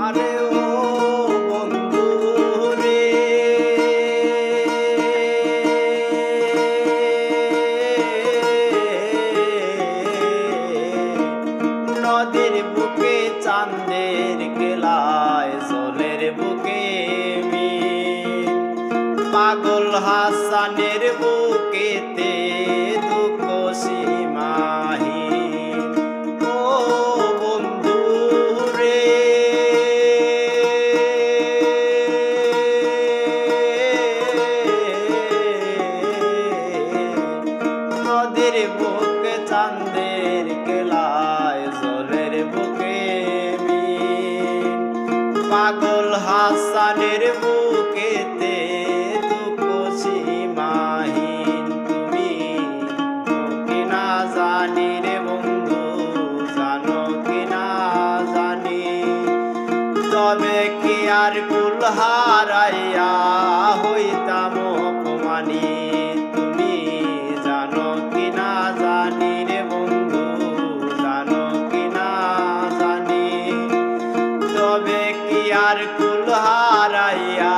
আরে ও বন্ধু রে, নদীর বুকে চাঁদের কেলায়, জলের বুকে মিন, পাগল হাসানের বুকেতে দুঃখ সীমাহীন। ও বন্ধু রে, নদীর বুকে চাঁদের কেলায়, জলের বুকে মিন, পাগল হাসানের বুকেতে দুঃখ সীমাহীন। তুমি কিনা জানি রে বন্ধু, জানো কিনা জানি, তবে কি আর কুল হারাইয়া হইতাম অপমানী। তুমি জানো কিনা জানি রে বন্ধু, জানো কিনা জানি, তবে কি আর কুল হারাইয়া